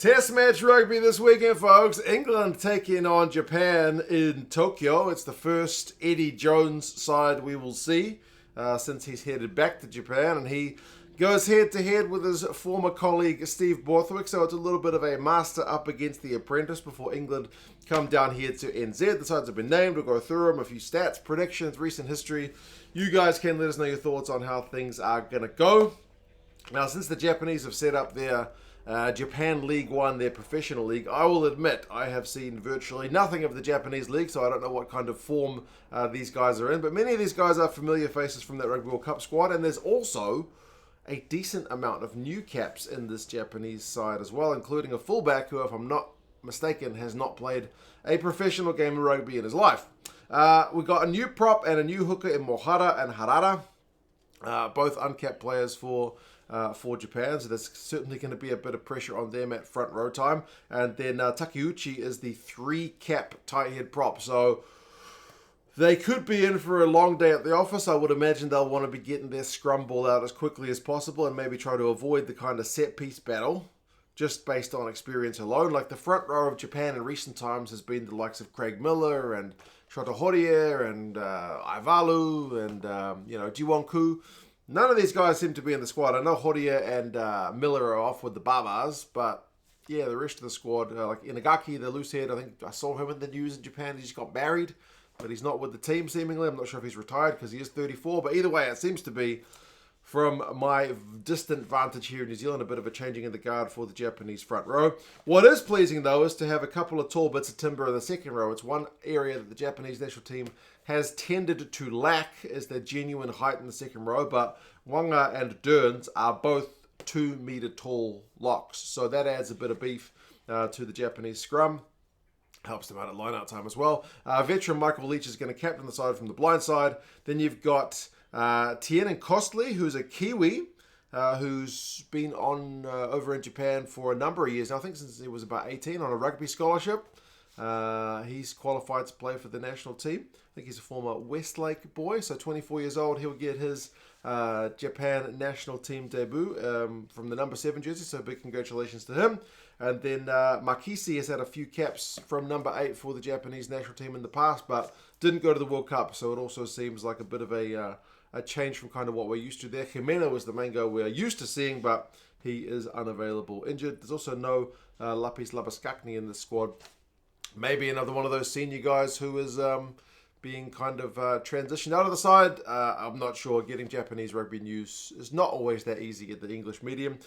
Test match rugby this weekend, folks. England taking on Japan in Tokyo. It's the first Eddie Jones side we will see since he's headed back to Japan, and he goes head-to-head with his former colleague Steve Borthwick, so it's a little bit of a master up against the apprentice before England come down here to NZ. The sides have been named. We'll go through them, a few stats, predictions, recent history. You guys can let us know your thoughts on how things are going to go. Now, since the Japanese have set up their Japan League One, their professional league, I will admit I have seen virtually nothing of the Japanese league, so I don't know what kind of form these guys are in. But many of these guys are familiar faces from that Rugby World Cup squad, and there's also a decent amount of new caps in this Japanese side as well, including a fullback who, if I'm not mistaken, has not played a professional game of rugby in his life. We've got a new prop and a new hooker in Mohara and Harada, both uncapped players for Japan, so there's certainly going to be a bit of pressure on them at front row time. And then Takeuchi is the 3-cap tight head prop, so they could be in for a long day at the office. I would imagine they'll want to be getting their scrum ball out as quickly as possible and maybe try to avoid the kind of set-piece battle just based on experience alone. Like the front row of Japan in recent times has been the likes of Craig Miller and Shota Horie and Ivalu and Jiwon-ku. None of these guys seem to be in the squad. I know Horie and Miller are off with the Babas, but yeah, the rest of the squad, like Inagaki, the loose head, I think I saw him in the news in Japan. He just got married, but he's not with the team seemingly. I'm not sure if he's retired because he is 34, but either way, it seems to be, from my distant vantage here in New Zealand, a bit of a changing in the guard for the Japanese front row. What is pleasing, though, is to have a couple of tall bits of timber in the second row. It's one area that the Japanese national team has tended to lack is their genuine height in the second row, but Waqa and Dearns are both 2-meter tall locks, so that adds a bit of beef to the Japanese scrum. Helps them out at line-out time as well. Veteran Michael Leitch is going to captain the side from the blind side. Then you've got Tiennan Costley, who's a Kiwi, who's been on over in Japan for a number of years now. I think since he was about 18 on a rugby scholarship. He's qualified to play for the national team. I think he's a former Westlake boy, so 24 years old. He'll get his Japan national team debut from the number 7 jersey, so big congratulations to him. And then Makisi has had a few caps from number 8 for the Japanese national team in the past, but didn't go to the World Cup, so it also seems like a bit of a change from kind of what we're used to there. Jimeno was the main guy we're used to seeing, but he is unavailable, injured. There's also no Lapis Labaskakni in the squad. Maybe another one of those senior guys who is being kind of transitioned out of the side. I'm not sure. Getting Japanese rugby news is not always that easy at the English medium.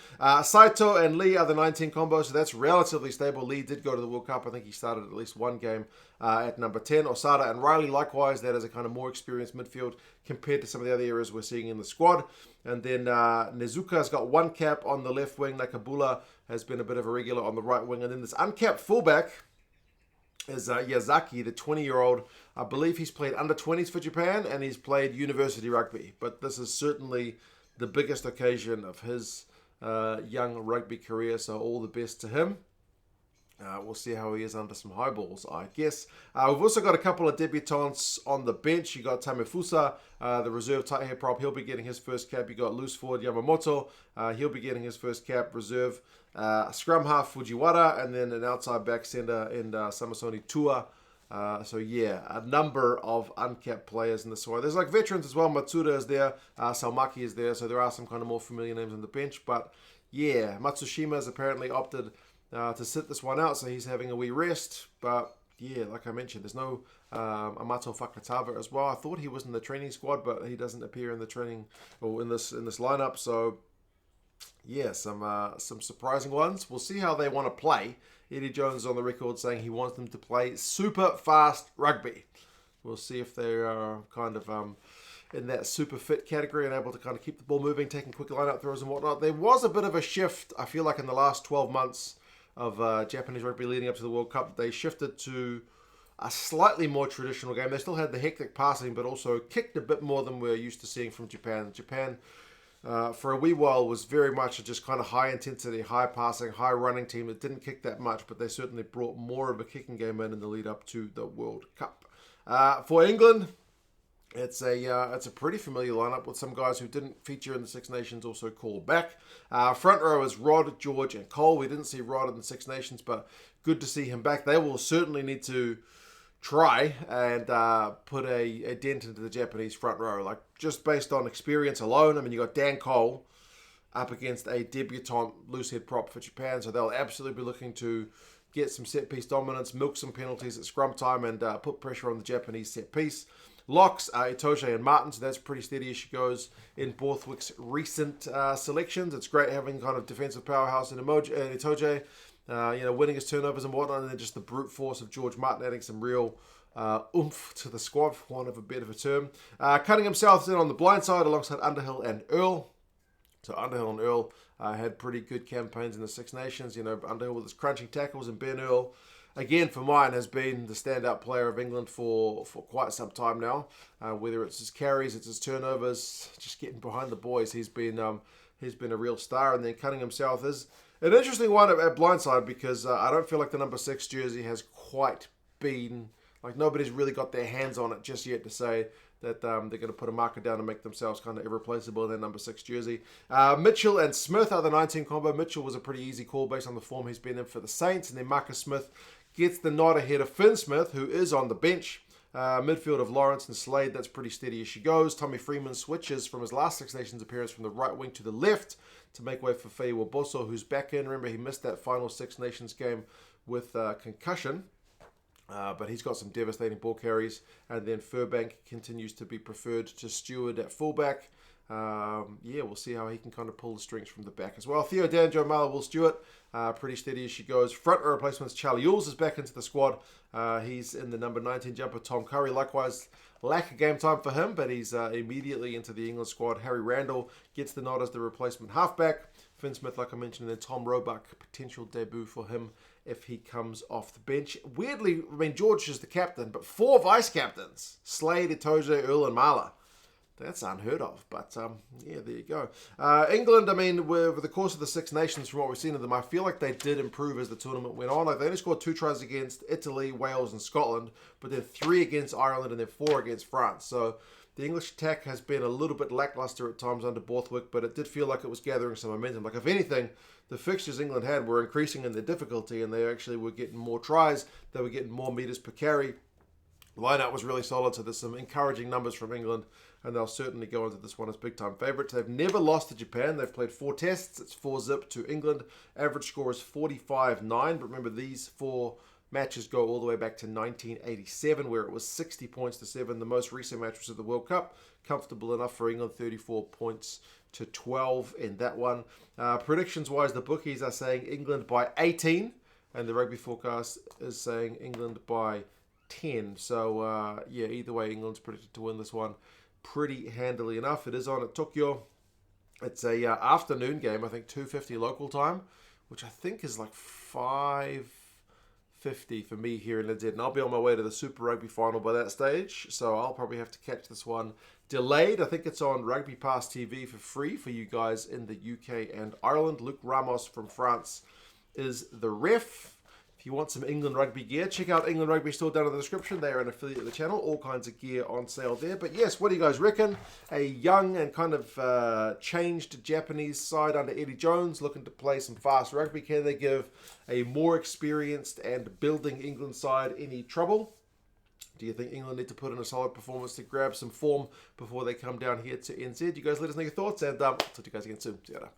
Saito and Lee are the 19 combo, so that's relatively stable. Lee did go to the World Cup. I think he started at least one game at number 10. Osada and Riley, likewise, that is a kind of more experienced midfield compared to some of the other areas we're seeing in the squad. And then Nezuka's got one cap on the left wing. Naikabula has been a bit of a regular on the right wing. And then this uncapped fullback is Yazaki, the 20-year-old. I believe he's played under 20s for Japan and he's played university rugby. But this is certainly the biggest occasion of his young rugby career, so all the best to him. We'll see how he is under some high balls, I guess. We've also got a couple of debutants on the bench. You got Tamefusa, the reserve tight head prop. He'll be getting his first cap. You got loose forward Yamamoto. He'll be getting his first cap. Reserve scrum half Fujiwara, and then an outside back centre in Samasoni Tua. So yeah, a number of uncapped players in the squad. There's like veterans as well. Matsuda is there. Salmaki is there. So there are some kind of more familiar names on the bench. But yeah, Matsushima has apparently opted to sit this one out, so he's having a wee rest. But yeah, like I mentioned, there's no Amato Fakatava as well. I thought he was in the training squad, but he doesn't appear in the training or in this lineup. So yeah, some surprising ones. We'll see how they want to play. Eddie Jones is on the record saying he wants them to play super fast rugby. We'll see if they're kind of in that super fit category and able to kind of keep the ball moving, taking quick line-out throws and whatnot. There was a bit of a shift, I feel like, in the last 12 months of Japanese rugby leading up to the World Cup. They shifted to a slightly more traditional game. They still had the hectic passing, but also kicked a bit more than we're used to seeing from Japan. Japan, for a wee while, was very much a just kind of high intensity, high passing, high running team that didn't kick that much, but they certainly brought more of a kicking game in the lead up to the World Cup. For England, It's a pretty familiar lineup with some guys who didn't feature in the Six Nations also called back. Front row is Rod, George, and Cole. We didn't see Rod in the Six Nations, but good to see him back. They will certainly need to try and put a dent into the Japanese front row, like just based on experience alone. I mean, you got Dan Cole up against a debutant loosehead prop for Japan, so they'll absolutely be looking to get some set piece dominance, milk some penalties at scrum time, and put pressure on the Japanese set piece. Locks are Itoje and Martin, so that's pretty steady as she goes in Borthwick's recent selections. It's great having kind of defensive powerhouse in Itoje, winning his turnovers and whatnot, and then just the brute force of George Martin adding some real oomph to the squad, for want of a bit of a term. Cunningham-South is in on the blind side alongside Underhill and Earl. So Underhill and Earl had pretty good campaigns in the Six Nations. Underhill with his crunching tackles, and Ben Earl, again, for mine, has been the standout player of England for quite some time now. Whether it's his carries, it's his turnovers, just getting behind the boys, he's been a real star. And then Cunningham-South is an interesting one at blindside because I don't feel like the number 6 jersey has quite been, like, nobody's really got their hands on it just yet to say that they're going to put a marker down and make themselves kind of irreplaceable in their number 6 jersey. Mitchell and Smith are the 19 combo. Mitchell was a pretty easy call based on the form he's been in for the Saints. And then Marcus Smith gets the nod ahead of Finn Smith, who is on the bench. Midfield of Lawrence and Slade, that's pretty steady as she goes. Tommy Freeman switches from his last Six Nations appearance from the right wing to the left to make way for Feyi-Waboso, who's back in. Remember, he missed that final Six Nations game with concussion. But he's got some devastating ball carries. And then Furbank continues to be preferred to Stewart at fullback. We'll see how he can kind of pull the strings from the back as well. Theo Danjo, Mala, Will Stewart, pretty steady as she goes. Front row replacements, Charlie Yules is back into the squad. He's in the number 19 jumper. Tom Curry, likewise, lack of game time for him, but he's immediately into the England squad. Harry Randall gets the nod as the replacement halfback. Finn Smith, like I mentioned, and then Tom Roebuck, potential debut for him if he comes off the bench. Weirdly, I mean, George is the captain, but 4 vice-captains. Slade, Itoje, Earl, and Marla. That's unheard of, but there you go. England, I mean, over the course of the Six Nations, from what we've seen of them, I feel like they did improve as the tournament went on. Like, they only scored 2 tries against Italy, Wales, and Scotland, but then 3 against Ireland and then 4 against France. So the English attack has been a little bit lackluster at times under Borthwick, but it did feel like it was gathering some momentum. Like, if anything, the fixtures England had were increasing in their difficulty, and they actually were getting more tries. They were getting more metres per carry. The lineup was really solid, so there's some encouraging numbers from England, and they'll certainly go into this one as big-time favourites. They've never lost to Japan. They've played 4 tests. It's 4-0 to England. Average score is 45-9, but remember, these 4 matches go all the way back to 1987, where it was 60 points to 7. The most recent match was at the World Cup. Comfortable enough for England, 34 points to 12 in that one. Predictions-wise, the bookies are saying England by 18, and the rugby forecast is saying England by 10. So, either way, England's predicted to win this one pretty handily enough. It is on at Tokyo. It's a afternoon game, I think 2:50 local time, which I think is like 5:50 for me here in Lindz. And I'll be on my way to the Super Rugby final by that stage, so I'll probably have to catch this one delayed. I think it's on Rugby Pass TV for free for you guys in the UK and Ireland. Luc Ramos from France is the ref. If you want some England rugby gear, check out England Rugby Store down in the description. They are an affiliate of the channel. All kinds of gear on sale there. But yes, what do you guys reckon? A young and kind of changed Japanese side under Eddie Jones looking to play some fast rugby. Can they give a more experienced and building England side any trouble? Do you think England need to put in a solid performance to grab some form before they come down here to NZ? You guys let us know your thoughts, and I'll talk to you guys again soon. See you later.